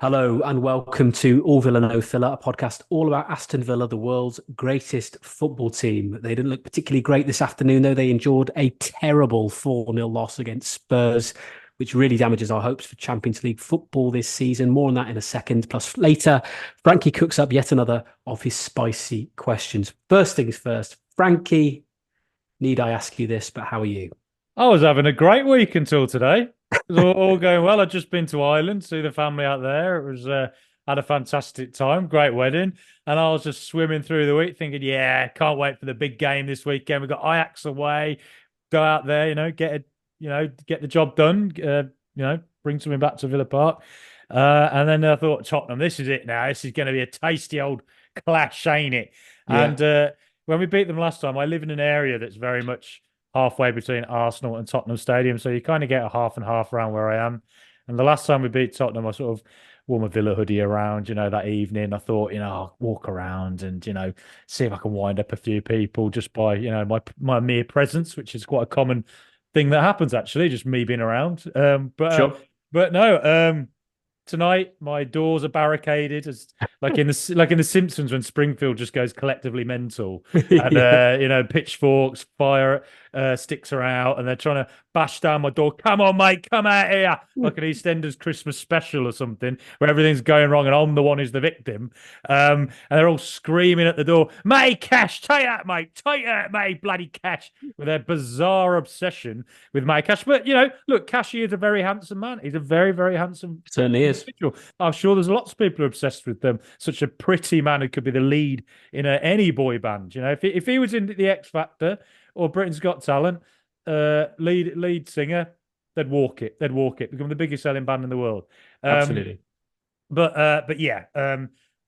Hello and welcome to All Villa No Filler, a podcast all about Aston Villa, the world's greatest football team. They didn't look particularly great this afternoon, though. They endured a terrible 4-0 loss against Spurs, which really damages our hopes for Champions League football this season. More on that in a second. Plus, later, Frankie cooks up yet another of his spicy questions. First things first, Frankie, need I ask you this, but how are you? I was having a great week until today. It was all going well. I'd just been to Ireland, see the family out there. It was had a fantastic time, great wedding, and I was just swimming through the week, thinking, "Yeah, can't wait for the big game this weekend. We've got Ajax away. Go out there, get the job done. Bring something back to Villa Park." And then I thought, Tottenham, this is it now. This is going to be a tasty old clash, ain't it? Yeah. And when we beat them last time, I live in an area that's very much halfway between Arsenal and Tottenham Stadium. So you kind of get a half and half around where I am. And the last time we beat Tottenham, I sort of wore my Villa hoodie around, that evening. I thought, I'll walk around and, see if I can wind up a few people just by, my mere presence, which is quite a common thing that happens actually, just me being around. Sure. But no, tonight my doors are barricaded as like in the Simpsons when Springfield just goes collectively mental and Yeah. pitchforks, fire sticks are out and they're trying to bash down my door. Come on, mate, come out here, like an EastEnders Christmas special or something where everything's going wrong and I'm the one who's the victim. And they're all screaming at the door, "Mate, Cash, take that, mate, take that, mate, bloody Cash," with their bizarre obsession with Mate Cash. But look, Cashy is a very handsome man. He's a very, very handsome Certainly is. individual. I'm sure there's lots of people who are obsessed with them. Such a pretty man who could be the lead in any boy band. If he was in the X Factor or Britain's Got Talent, lead singer, they'd walk it. They'd walk it. Become the biggest selling band in the world. Um, Absolutely. but yeah,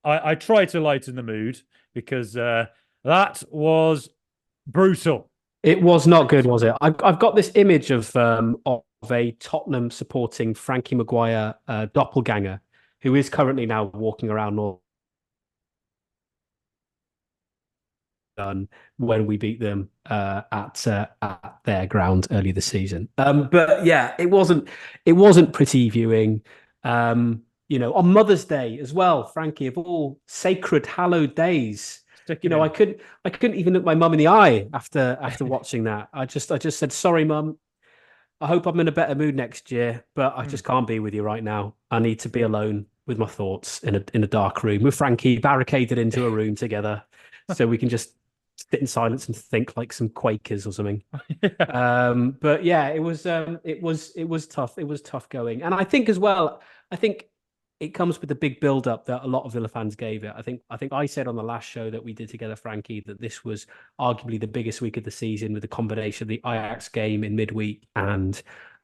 I try to lighten the mood because that was brutal. It was not good, was it? I've got this image of a Tottenham supporting Frankie Maguire doppelganger, who is currently now walking around North London when we beat them at their ground early this season. But yeah, it wasn't pretty viewing. On Mother's Day as well, Frankie, of all sacred, hallowed days. You Sticking know, I him. couldn't I couldn't even look my mum in the eye after watching that. I just said, sorry, mum. I hope I'm in a better mood next year, but I Hmm. just can't be with you right now. I need to be alone with my thoughts in a dark room with Frankie barricaded into a room together, so we can just sit in silence and think like some Quakers or something. Yeah. But yeah, it was tough. It was tough going, and I think as well. I think it comes with the big build-up that a lot of Villa fans gave it. I think I said on the last show that we did together, Frankie, that this was arguably the biggest week of the season with the combination of the Ajax game in midweek and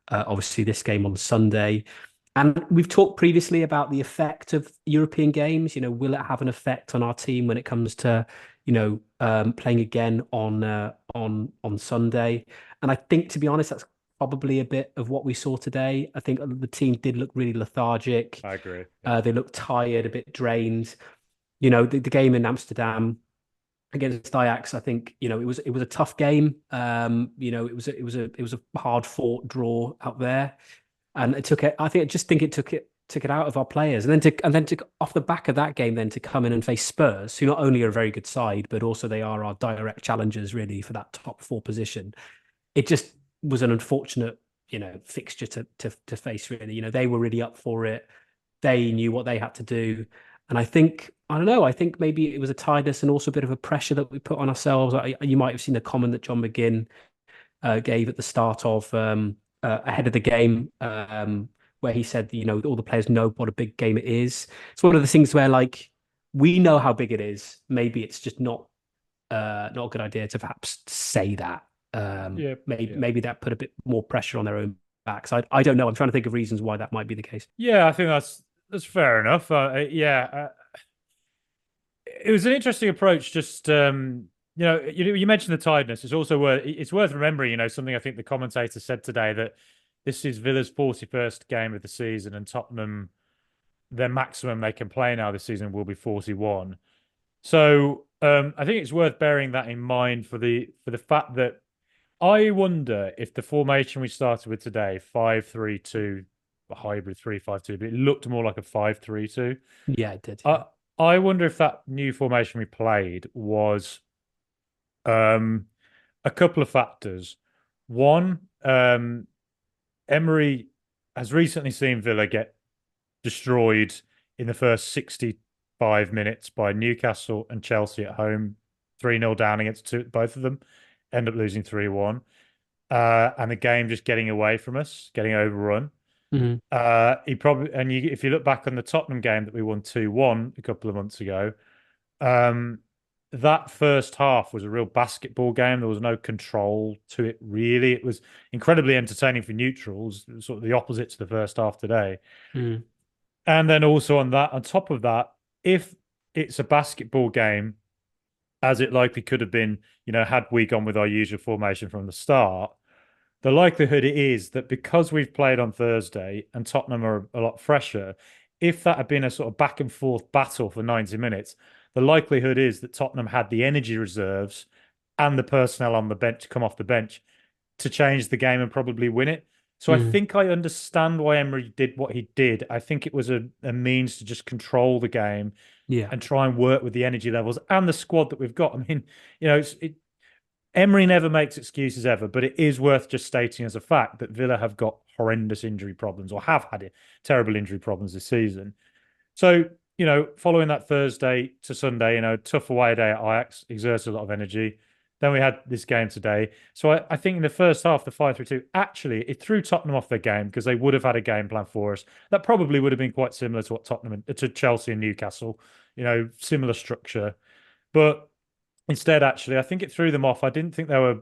obviously this game on Sunday. And we've talked previously about the effect of European games. Will it have an effect on our team when it comes to, playing again on Sunday? And I think, to be honest, that's probably a bit of what we saw today. I think the team did look really lethargic. I agree. Yeah. They looked tired, a bit drained. The game in Amsterdam against Ajax, I think it was a tough game. It was a hard fought draw out there, and it took it. I just think it took it out of our players, and then to off the back of that game, then to come in and face Spurs, who not only are a very good side, but also they are our direct challengers really for that top four position. It just was an unfortunate, fixture to face. Really, they were really up for it. They knew what they had to do, and I don't know. I think maybe it was a tiredness and also a bit of a pressure that we put on ourselves. You might have seen a comment that John McGinn gave at the start of ahead of the game, where he said, all the players know what a big game it is. It's one of the things where, like, we know how big it is. Maybe it's just not a good idea to perhaps say that. Yeah. Yeah. Maybe that put a bit more pressure on their own backs. I don't know. I'm trying to think of reasons why that might be the case. Yeah, I think that's fair enough. Yeah, it was an interesting approach. Just you mentioned the tiredness. It's worth remembering. Something I think the commentator said today that this is Villa's 41st game of the season, and Tottenham, their maximum they can play now this season will be 41. So I think it's worth bearing that in mind for the fact that I wonder if the formation we started with today, 5-3-2. a hybrid 3-5-2, but it looked more like a 5-3-2. Yeah, it did. Yeah. I wonder if that new formation we played was um, a couple of factors. One, Emery has recently seen Villa get destroyed in the first 65 minutes by Newcastle and Chelsea at home, 3-0 down against both of them, end up losing 3-1. And the game just getting away from us, getting overrun. Mhm. He probably, and if you look back on the Tottenham game that we won 2-1 a couple of months ago, um, that first half was a real basketball game. There was no control to it, really. It was incredibly entertaining for neutrals, sort of the opposite to the first half today. Mm. And then also on top of that, if it's a basketball game, as it likely could have been, had we gone with our usual formation from the start, the likelihood is that because we've played on Thursday and Tottenham are a lot fresher, if that had been a sort of back and forth battle for 90 minutes, the likelihood is that Tottenham had the energy reserves and the personnel on the bench to come off the bench to change the game and probably win it. So I Mm. think I understand why Emery did what he did. I think it was a means to just control the game Yeah. and try and work with the energy levels and the squad that we've got. I mean, Emery never makes excuses ever, but it is worth just stating as a fact that Villa have got horrendous injury problems or have had terrible injury problems this season. So, following that Thursday to Sunday, tough away day at Ajax, exerts a lot of energy. Then we had this game today. So I think in the first half, the 5-3-2, actually, it threw Tottenham off their game because they would have had a game plan for us. That probably would have been quite similar to what to Chelsea and Newcastle, similar structure. But instead, actually, I think it threw them off. I didn't think they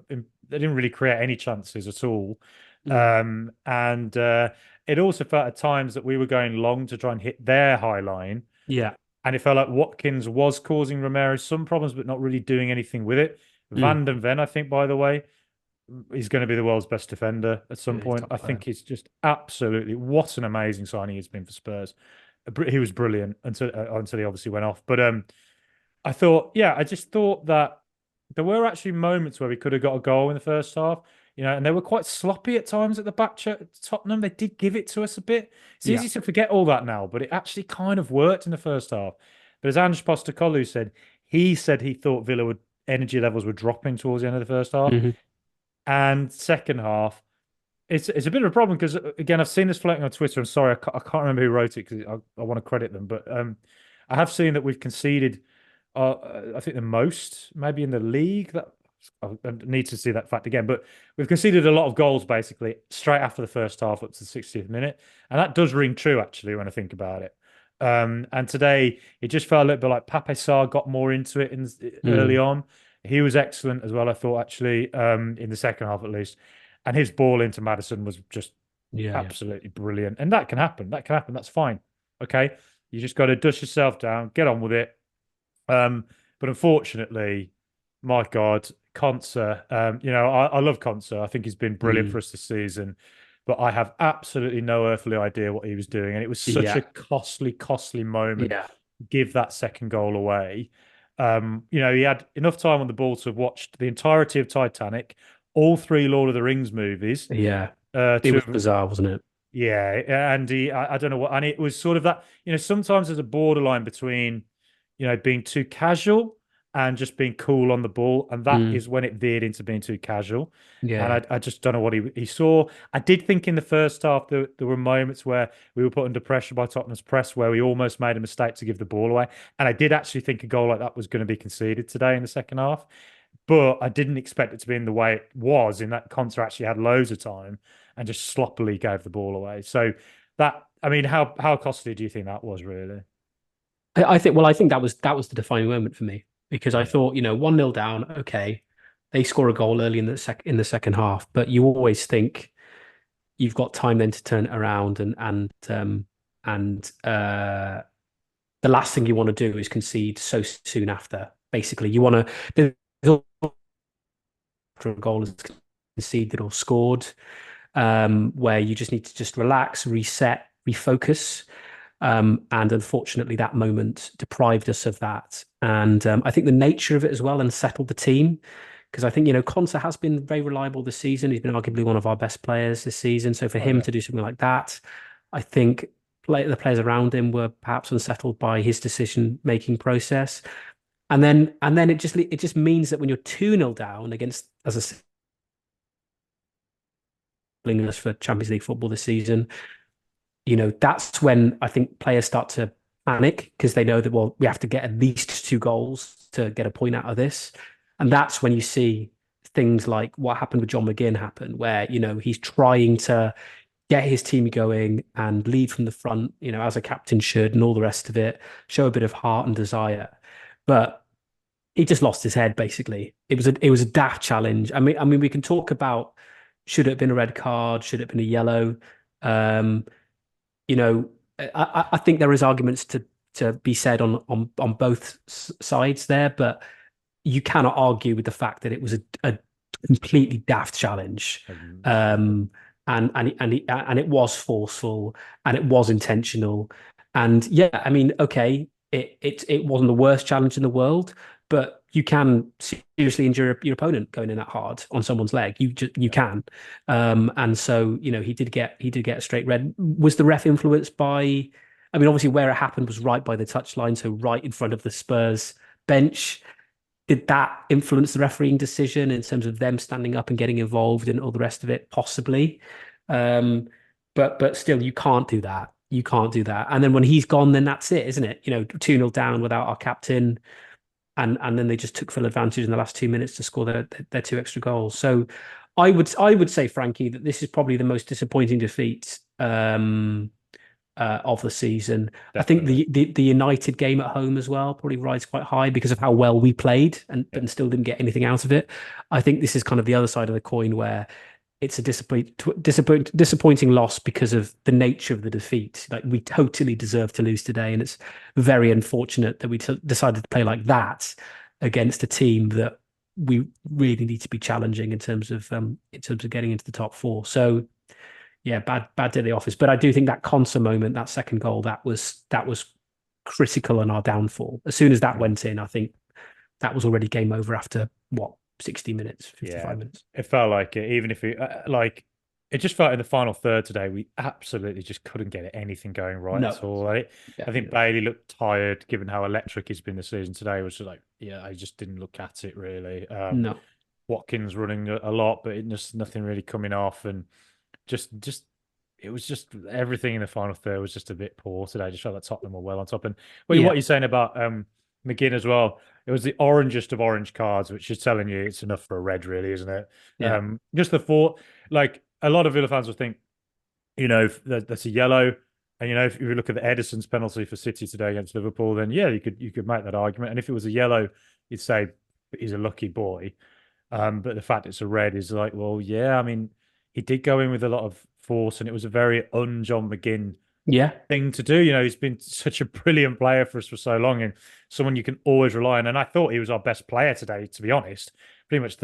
didn't really create any chances at all. Mm. And it also felt at times that we were going long to try and hit their high line. Yeah. And it felt like Watkins was causing Romero some problems, but not really doing anything with it. Mm. Van den Ven, I think, by the way, is going to be the world's best defender at some Yeah, he's point. top I player. think he's just absolutely what an amazing signing he's been for Spurs. He was brilliant until he obviously went off. But I just thought that there were actually moments where we could have got a goal in the first half, and they were quite sloppy at times at the back at Tottenham. They did give it to us a bit. It's Yeah. easy to forget all that now, but it actually kind of worked in the first half. But as Ange Postecoglou said he thought energy levels were dropping towards the end of the first half. Hmm. And second half, it's a bit of a problem because again, I've seen this floating on Twitter. I'm sorry, I can't remember who wrote it because I want to credit them, but I have seen that we've conceded. I think the most maybe in the league. That I need to see that fact again, but we've conceded a lot of goals basically straight after the first half up to the 60th minute, and that does ring true actually when I think about it. And today it just felt a little bit like Pape Sarr got more into it early Mm. on. He was excellent as well, I thought actually, in the second half at least, and his ball into Madison was just Yeah. Yeah. absolutely brilliant. And that can happen. That can happen. That's fine. Okay, you just got to dust yourself down, get on with it. But unfortunately, my God, Konsa, I love Konsa. I think he's been brilliant Mm. for us this season, but I have absolutely no earthly idea what he was doing. And it was such a Yeah. costly moment Yeah. to give that second goal away. He had enough time on the ball to have watched the entirety of Titanic, all three Lord of the Rings movies, Yeah. It to was bizarre, wasn't it? yeah, and I don't know what, and it was sort of that, sometimes there's a borderline between, being too casual and just being cool on the ball, and that Mm. is when it veered into being too casual. Yeah. And Yeah. I just don't know what he saw. I did think in the first half there were moments where we were put under pressure by Tottenham's press where we almost made a mistake to give the ball away. And I did actually think a goal like that was going to be conceded today in the second half. But I didn't expect it to be in the way it was, in that Conte actually had loads of time and just sloppily gave the ball away. So I mean, how costly do you think that was really? I think that was the defining moment for me because I Yeah. thought, 1-0 down, okay, they score a goal early in the second half, but you always think you've got time then to turn it around and the last thing you want to do is concede so soon after. Basically, you want to after a goal is conceded or scored, where you just need to just relax, reset, refocus. And unfortunately, that moment deprived us of that. And I think the nature of it as well unsettled the team. Because I think, Konsa has been very reliable this season. He's been arguably one of our best players this season. So for Oh him yeah. to do something like that, I think the players around him were perhaps unsettled by his decision-making process. And then it just means that when you're 2-0 down against, as I said, us for Champions League football this season, that's when I think players start to panic because they know that, well, we have to get at least 2 goals to get a point out of this. And that's when you see things like what happened with John McGinn happen, where, he's trying to get his team going and lead from the front, as a captain should, and all the rest of it, show a bit of heart and desire. But he just lost his head, basically. It was a daft challenge. I mean, we can talk about should it have been a red card, should it have been a yellow. Um, you know, I think there is arguments to be said on both sides there, but you cannot argue with the fact that it was a completely daft challenge. And it was forceful and it was intentional. And yeah, I mean, okay, it wasn't the worst challenge in the world, but you can seriously injure your opponent going in that hard on someone's leg. You can. And so, he did get a straight red. Was the ref influenced by, I mean, obviously where it happened was right by the touchline, so right in front of the Spurs bench. Did that influence the refereeing decision in terms of them standing up and getting involved and all the rest of it? Possibly. But still, you can't do that. You can't do that. And then when he's gone, then that's it, isn't it? 2-0 down without our captain. And then they just took full advantage in the last 2 minutes to score their 2 extra goals. So I would say, Frankie, that this is probably the most disappointing defeat of the season. Definitely. I think the United game at home as well probably rides quite high because of how well we played and still didn't get anything out of it. I think this is kind of the other side of the coin where it's a disappointing loss because of the nature of the defeat. Like, we totally deserve to lose today, and it's very unfortunate that we decided to play like that against a team that we really need to be challenging in terms of getting into the top four. So yeah, bad day at the office. But I do think that Konsa moment, that second goal, that was critical in our downfall. As soon as that went in, I think that was already game over after 60 minutes, 55 minutes. It felt like it, even if it just felt in the final third today, we absolutely just couldn't get anything going right at all. I think Bailey looked tired, given how electric he's been this season. Today was just like, I just didn't look at it really. No. Watkins running a lot, but just nothing really coming off, and just it was just everything in the final third was just a bit poor today. I just felt like Tottenham were well on top. And what you're saying about McGinn as well, it was the orangest of orange cards, which is telling you it's enough for a red, really, isn't it? Yeah. Just the thought, like a lot of Villa fans will think, that's a yellow. And if you look at the Edison's penalty for City today against Liverpool, then you could make that argument. And if it was a yellow, you'd say he's a lucky boy. But the fact it's a red is like, well, yeah, I mean, he did go in with a lot of force, and it was a very un-John McGinn thing to do. He's been such a brilliant player for us for so long, and someone you can always rely on. And I thought he was our best player today, to be honest, pretty much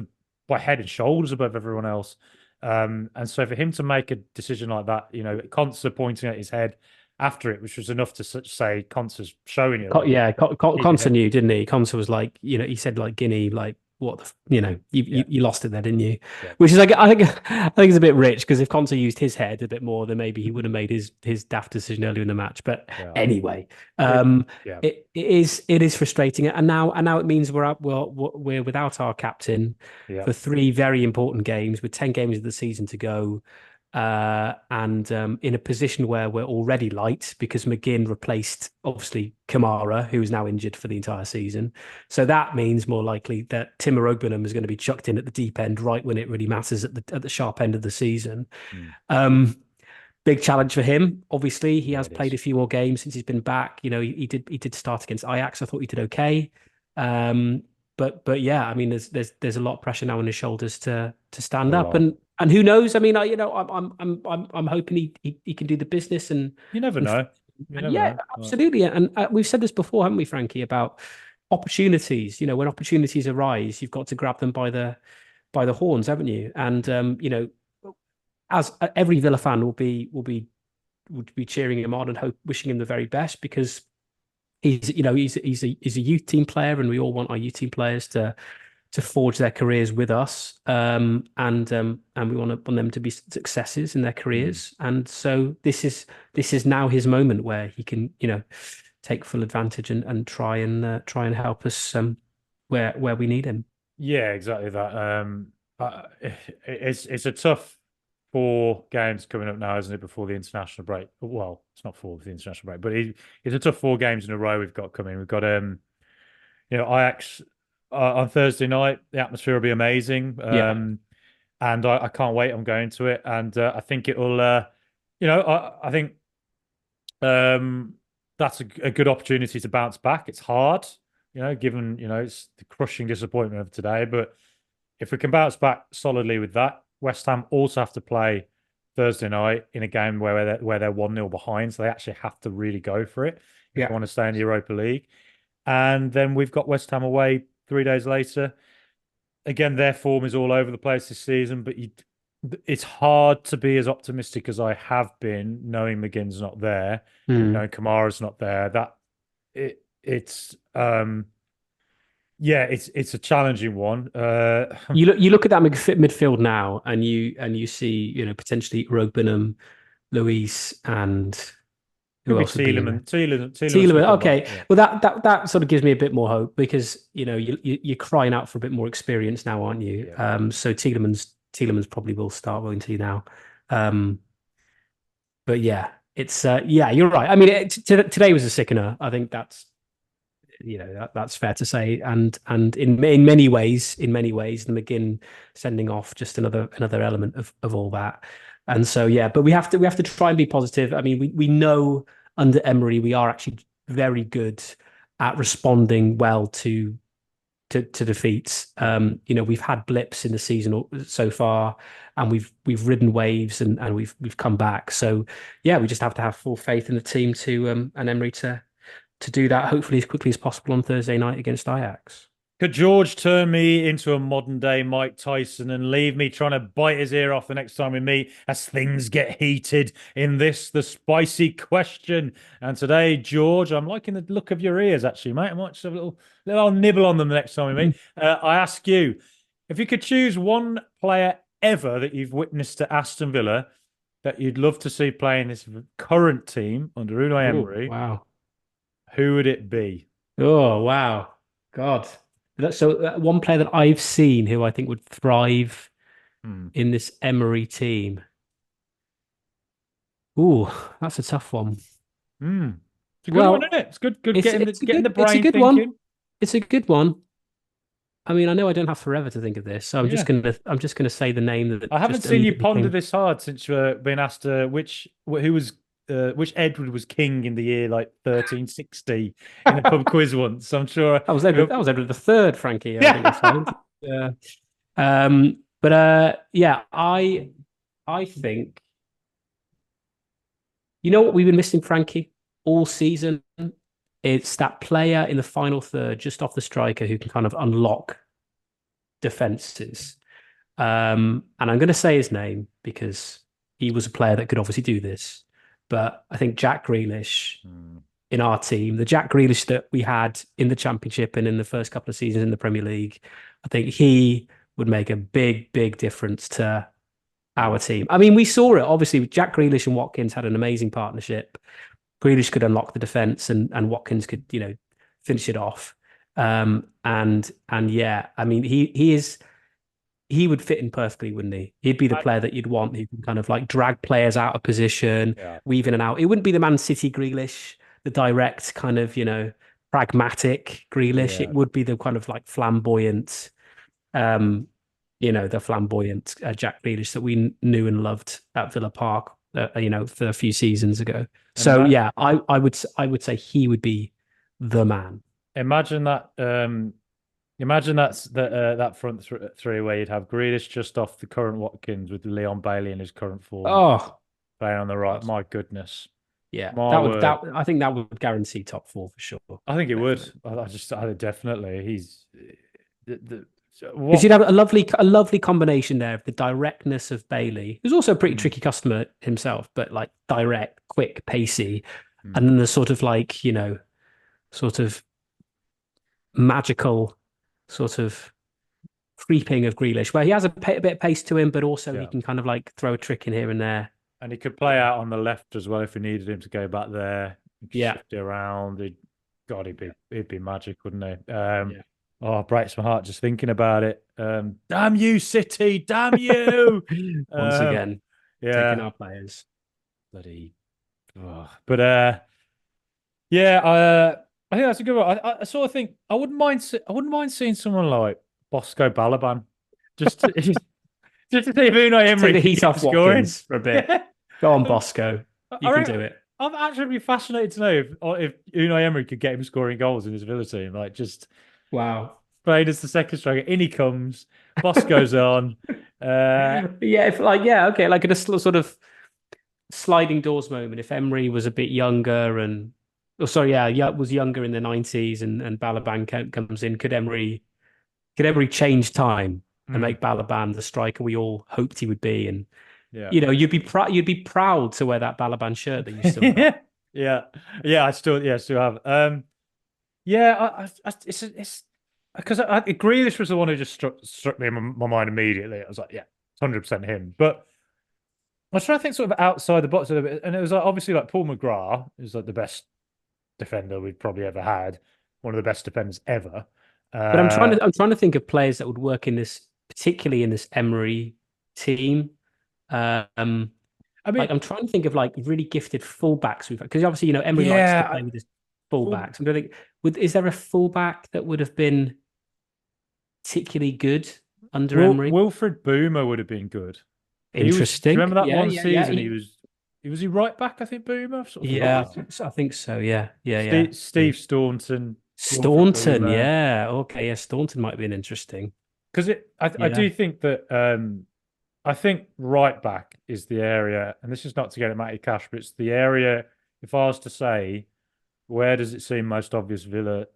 by head and shoulders above everyone else. And so for him to make a decision like that, Konsa pointing at his head after it, which was enough to say Konsa's showing you. Konsa knew, didn't he? Konsa was like, he said like Guinea, like, what you lost it there, didn't you? Yeah. Which is like, I think it's a bit rich, because if Konsa used his head a bit more, then maybe he would have made his daft decision earlier in the match. But anyway, it is frustrating, and now it means we're without our captain for 3 very important games with 10 games of the season to go. And in a position where we're already light because McGinn replaced, obviously, Kamara, who is now injured for the entire season. So that means more likely that Timur Ogbunam is going to be chucked in at the deep end right when it really matters at the sharp end of the season. Big challenge for him. Obviously, he has played a few more games since he's been back. He did start against Ajax. I thought he did okay. But yeah, I mean, there's a lot of pressure now on his shoulders to stand up, and who knows? I mean, I'm hoping he can do the business, and you never know. Absolutely. And we've said this before, haven't we, Frankie, about opportunities. When opportunities arise, you've got to grab them by the horns, haven't you? And as every Villa fan would be cheering him on and wishing him the very best, because he's a youth team player, and we all want our youth team players to to forge their careers with us, and we want them to be successes in their Mm. careers. And so this is now his moment where he can, take full advantage and try and help us where we need him. Yeah, exactly that. It's a tough 4 games coming up now, isn't it? Before the international break. Well, it's not for the international break, but it's a tough 4 games in a row we've got coming. We've got Ajax on Thursday night. The atmosphere will be amazing. Yeah. And I can't wait. I'm going to it, and I think it'll. I think that's a good opportunity to bounce back. It's hard, given it's the crushing disappointment of today. But if we can bounce back solidly with that, West Ham also have to play Thursday night in a game where they're 1-0 behind, so they actually have to really go for it if they Yeah. want to stay in the Europa League. And then we've got West Ham away 3 days later. Again, their form is all over the place this season, but it's hard to be as optimistic as I have been, knowing McGinn's not there, Mm. knowing Kamara's not there. It's a challenging one. You look at that midfield now, and you see, potentially Rogbinham, Luis, and Could who be else would be in there? Tielemans could Tielemans. come back. Okay, Yeah, well that sort of gives me a bit more hope, because you're crying out for a bit more experience now, aren't you? yeah. So Tielemans probably will start, won't he now? Um, but yeah, it's yeah, you're right. I mean, today was a sickener. I think that's fair to say. And in many ways, the McGinn sending off just another element of all that. And so yeah, but we have to try and be positive. I mean, we know under Emery we are actually very good at responding well to defeats. We've had blips in the season so far, and we've ridden waves, and we've come back. So yeah, we just have to have full faith in the team and Emery to do that, hopefully as quickly as possible on Thursday night against Ajax. Could George turn me into a modern day Mike Tyson and leave me trying to bite his ear off the next time we meet as things get heated in the spicy question? And today, George, I'm liking the look of your ears, actually, mate. I might just have a little nibble on them the next time we meet. I ask you, if you could choose one player ever that you've witnessed at Aston Villa that you'd love to see playing this current team under Unai Oh, Emery, wow. who would it be? Oh, wow. God. So one player that I've seen who I think would thrive Hmm. in this Emery team. Ooh, that's a tough one. Hmm. It's a good one, isn't Well, it? It's good, it's getting the it's a getting the good it's a brain good one. thinking. It's a good one. I mean, I know I don't have forever to think of this, so Yeah. I'm just gonna say the name I that haven't just seen you immediately ponder came. this hard since you've been asked which Edward was king in the year like 1360 in a pub quiz once. I'm sure. That was Edward the Third, Frankie. I think I Yeah. said. Yeah. But yeah, I think you know what we've been missing, Frankie, all season. It's that player in the final third, just off the striker, who can kind of unlock defenses. And I'm going to say his name because he was a player that could obviously do this. But I think Jack Grealish Hmm. in our team, the Jack Grealish that we had in the Championship and in the first couple of seasons in the Premier League, I think he would make a big, big difference to our team. I mean, we saw it obviously. Jack Grealish and Watkins had an amazing partnership. Grealish could unlock the defense, and Watkins could, finish it off. And yeah, I mean, he would fit in perfectly, wouldn't he? He'd be the I, player that you'd want. He can kind of like drag players out of position, yeah. weave in and out. It wouldn't be the Man City Grealish, the direct kind of, pragmatic Grealish. It Yeah. would be the kind of like flamboyant, the flamboyant Jack Grealish that we knew and loved at Villa Park, for a few seasons ago. So Ima- yeah, I would say he would be the man. Imagine that. Imagine that front three where you'd have Grealish just off the current Watkins with Leon Bailey in his current form Oh playing on the right. God, My goodness. yeah, My that would word. that I think that would guarantee top four for sure. I think it would. Definitely. I definitely. He's Because what? you'd have a lovely combination there of the directness of Bailey, who's also a pretty Mm, tricky customer himself, but like direct, quick, pacey, and mm. then the sort of like, sort of magical, sort of creeping of Grealish, where he has a bit of pace to him, but also he Yeah. can kind of like throw a trick in here and there. And he could play out on the left as well if we needed him to go back there. He could Yeah, shift it around. God, he'd be magic, wouldn't he? yeah. Oh, it breaks my heart just thinking about it. Damn you, City! Damn you! Once Um, again, taking yeah, our players. bloody. Oh. But yeah, I think that's a good one. I sort of think I wouldn't mind seeing someone like Bosco Balaban, just to, just to see if Unai Take Emery the can heat get him off scoring. Watkins for a bit. Yeah. Go on, Bosco. You I can reckon, do it. I'm actually fascinated to know if Unai Emery could get him scoring goals in his Villa team. Like just Wow. played as the second striker. In he comes. Bosco's on. Yeah, if like yeah, okay, like in a sort of sliding doors moment. If Emery was a bit younger and, oh sorry, yeah, was younger in the 90s and Balaban comes in, could Emery change time and mm, make Balaban the striker we all hoped he would be? And yeah. you'd be proud to wear that Balaban shirt that you still got. Yeah. Yeah. Yeah. I still have. Yeah. It's because Grealish was the one who just struck me in my mind immediately. I was like, yeah, it's 100% him. But I was trying to think sort of outside the box a little bit, and it was like obviously like Paul McGrath is like the best defender we've probably ever had, one of the best defenders ever. But I'm trying Uh, to I'm trying to think of players that would work in this, particularly in this Emery team. Um, I like mean, I'm trying to think of like really gifted fullbacks we've had, because obviously Emery likes to yeah, play with his well, fullbacks. I'm going to think, is there a fullback that would have been particularly good under Emery? Wilfred Boomer would have been good. He was. Do you Interesting. remember that Yeah, one yeah, yeah. season? He was he right back? I think Boomer. I've sort of Yeah, forgotten. I think so. Yeah, yeah, yeah. Steve Staunton, Wilfred Staunton, Boomer. yeah. Okay, yeah, Staunton might have been interesting. Because I Yeah. do think that I think right back is the area, and this is not to get at Matty Cash, but it's the area. If I was to say, where does it seem most obvious Villa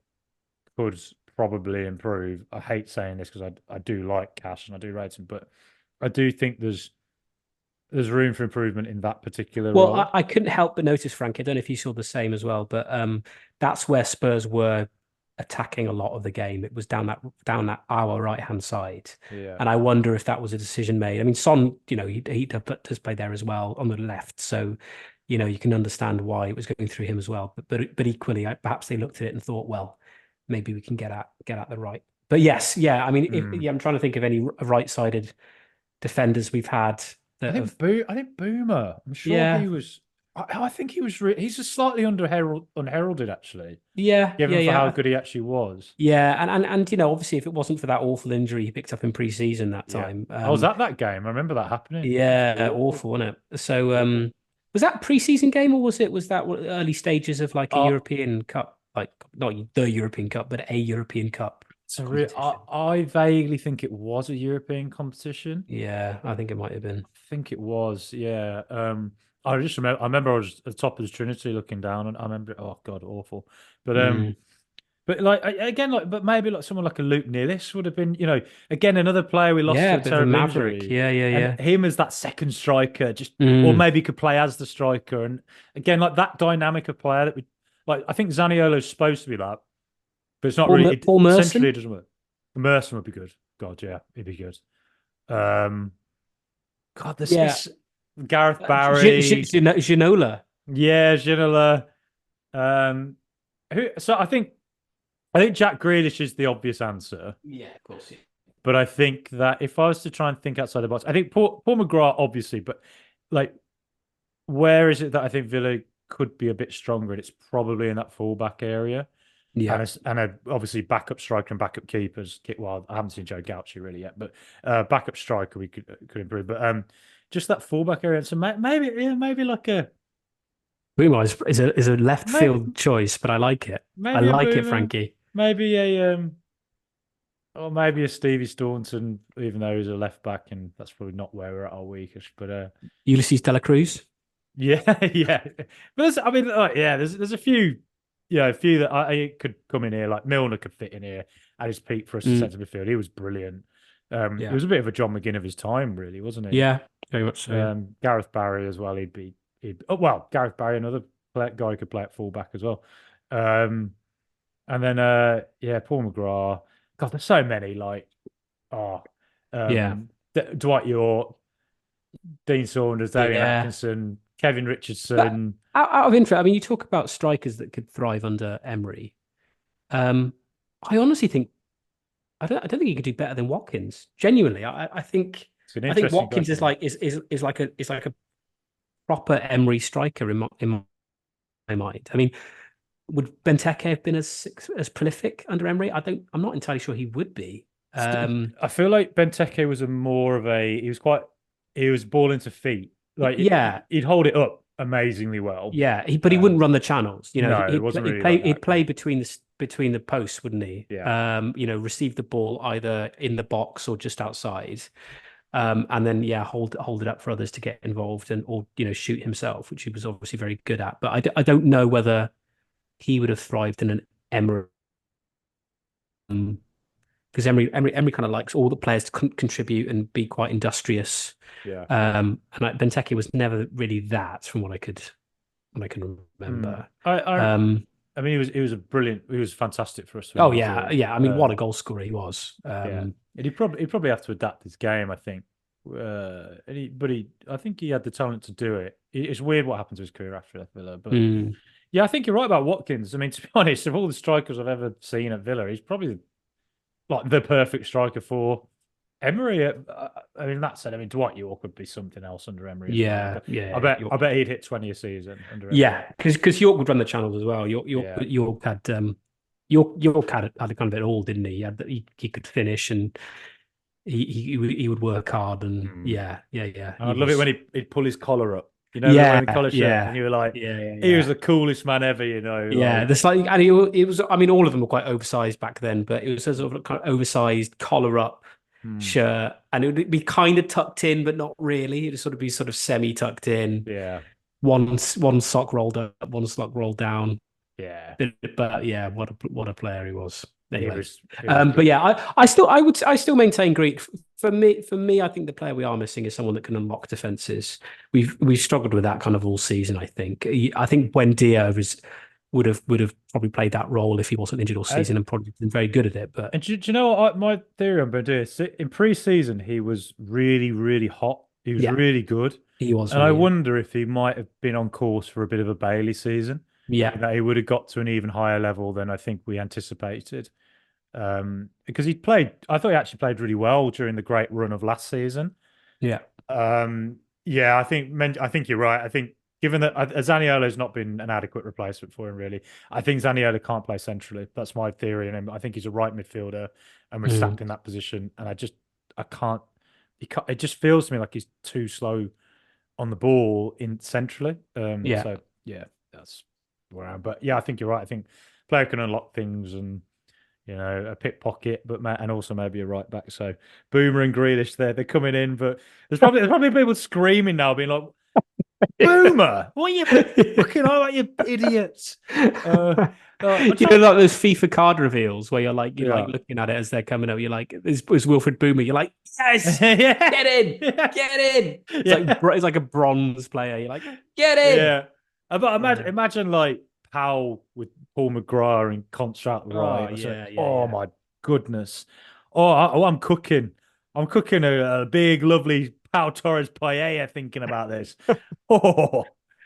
could probably improve? I hate saying this because I do like Cash and I do rate him, but I do think there's room for improvement in that particular Well, role. I couldn't help but notice, Frank. I don't know if you saw the same as well, but that's where Spurs were attacking a lot of the game. It was down that our right hand side, Yeah. and I wonder if that was a decision made. I mean, Son, he does play there as well on the left, so you can understand why it was going through him as well. But equally, perhaps they looked at it and thought, well, maybe we can get at the right. But yes, yeah. I mean, Mm. yeah, I'm trying to think of any right-sided defenders we've had that have. I think Boomer. I'm sure he Yeah, was. I think he was. He's just slightly unheralded actually, yeah, yeah, given for how yeah. good he actually was. Yeah, and obviously, if it wasn't for that awful injury he picked up in pre-season that Yeah, time, I was at that game. I remember that happening. It was yeah, awful, awful, wasn't it? So, awful. was that pre-season game or was that early stages of like a Uh, European Cup, like not the European Cup, but a European Cup competition? I vaguely think it was a European competition. Yeah, I think it might have been. I think it was. Yeah. I just remember. I remember I was at the top of the Trinity looking down, and I remember. Oh God, awful. But Mm. like again, but maybe like someone like a Luke Nealis would have been, again another player we lost Yeah, to a a bit of a terrible maverick. injury, Yeah, yeah, and yeah. him as that second striker, just or Mm. maybe could play as the striker, and again like that dynamic of player that we like. I think Zaniolo's supposed to be that, but it's not really. Paul Essentially, Merson, it doesn't work. Merson would be good. God, yeah, he'd be good. Um, God, this yeah, is Gareth Barry, Ginola. yeah, Ginola. Um, so I think Jack Grealish is the obvious answer. Yeah, of course. Yeah. But I think that if I was to try and think outside the box, I think Paul McGrath, obviously, but like, where is it that I think Villa could be a bit stronger? And it's probably in that fullback area. Yeah. Obviously backup striker and backup keepers. Well, I haven't seen Joe Gauchi really yet, but backup striker we could improve. But just that fullback area. So maybe like a Boomer is a left maybe field choice, but I like it. I maybe a like it, Boomer, Frankie. maybe maybe a Stevie Staunton, even though he's a left back, and that's probably not where we're at our weakest. But Ulysses Dela Cruz. yeah, yeah. But I mean, yeah, there's a few, a few that I could come in here. Like Milner could fit in here at his peak for us to Mm, centre midfield. He was brilliant. He yeah. was a bit of a John McGinn of his time, really, wasn't he? Yeah, very much so. Yeah. Gareth Barry as well. Gareth Barry, another guy who could play at fullback as well. And then Paul McGrath. God, there's so many. Like Oh, Yeah, Dwight York, Dean Saunders, Damian yeah. Atkinson, Kevin But Richardson. out of interest, I mean, you talk about strikers that could thrive under Emery. Um, I honestly think I don't think he could do better than Watkins. Genuinely, It's an I think interesting Watkins is question. like is like a proper Emery striker in my mind. I mean, would Benteke have been as prolific under Emery? I'm not entirely sure he would be. I feel like Benteke was a more of a he was ball into feet. Like Yeah, he'd hold it up amazingly well. yeah. But he wouldn't run the channels. You know, No, it wasn't really like he'd that. play between the posts, wouldn't he? Yeah. You know, receive the ball either in the box or just outside. And then yeah, hold it up for others to get involved and or you know shoot himself, which he was obviously very good at. But I don't know whether he would have thrived in an Emery because Emery kind of likes all the players to contribute and be quite industrious. Yeah. Benteke was never really that, from what I can Hmm. remember. I Um, I mean he was fantastic for us to oh win the yeah, league. yeah. I mean, what a goal scorer he was. Yeah. And he'd probably have to adapt his game, I think. I think he had the talent to do it. It's weird what happened to his career after Villa, but mm, yeah, I think you're right about Watkins. I mean, to be honest, of all the strikers I've ever seen at Villa, he's probably like the perfect striker for Emery. I mean, that said, I mean Dwight York would be something else under Emery as well. yeah, I bet he'd hit 20 a season under Emery. yeah. Because York would run the channels as well. Yeah. York had a kind of it all, didn't he? He could finish and he would work hard and Mm. yeah. And He I'd love it was when he'd pull his collar up. You know, we're yeah, wearing collar shirt, and yeah, you were like, he was yeah. the coolest man ever. You know, Yeah, like the slightly and it was. I mean, all of them were quite oversized back then, but it was a sort of kind of oversized collar up hmm, shirt, and it would be kind of tucked in, but not really. It would sort of be sort of semi tucked in. yeah, One sock rolled up, one sock rolled down. yeah. But yeah, what a player he was. Anyway, He was but good. yeah, I still maintain Greek. For me, I think the player we are missing is someone that can unlock defenses. We've struggled with that kind of all season. I think Buendia would have probably played that role if he wasn't injured all And, season and probably been very good at it. But do you know what my theory on Buendia is? In pre-season, he was really, really hot. He was yeah, really good, he was and I really good. wonder if he might have been on course for a bit of a Bailey season. Yeah, That he would have got to an even higher level than I think we anticipated. Because I thought he actually played really well during the great run of last season. yeah. Yeah, I think you're right. I think given that Zaniolo's not been an adequate replacement for him, really, I think Zaniolo can't play centrally. That's my theory on him. I think he's a right midfielder, and we're Mm. stacked in that position. And I can't. He can't. It just feels to me like he's too slow on the ball in centrally. Yeah. So yeah, that's where I am. But yeah, I think you're right. I think player can unlock things and a pickpocket, and also maybe a right back. So Boomer and Grealish, they're coming in, but there's probably people screaming now, being like, "Boomer, what are you fucking on, like you idiots?" I'm You trying. know, like those FIFA card reveals where you're like Yeah, looking at it as they're coming up. You're like, it's Wilfred Boomer. You're like, yes, yeah, get in, yeah, get in. yeah, It's like a bronze player. You're like, get in. yeah. But Yeah. imagine like Powell with Paul McGrath and Konsa Oh right. I said, yeah, yeah, oh yeah. my goodness. I'm cooking. I'm cooking a big, lovely Pau Torres paella thinking about this. Oh,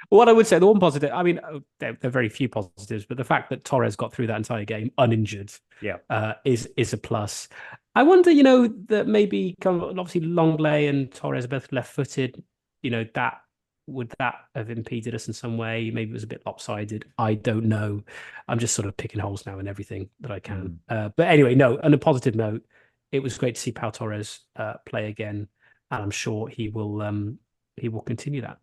What I would say, the one positive, I mean, there are very few positives, but the fact that Torres got through that entire game uninjured yeah. is a plus. I wonder, you know, that maybe obviously Longley and Torres are both left-footed. You know, that would that have impeded us in some way? Maybe it was a bit lopsided. I don't know. I'm just sort of picking holes now in everything that I can. Mm. But anyway, no. On a positive note, it was great to see Pau Torres play again, and I'm sure he will continue that.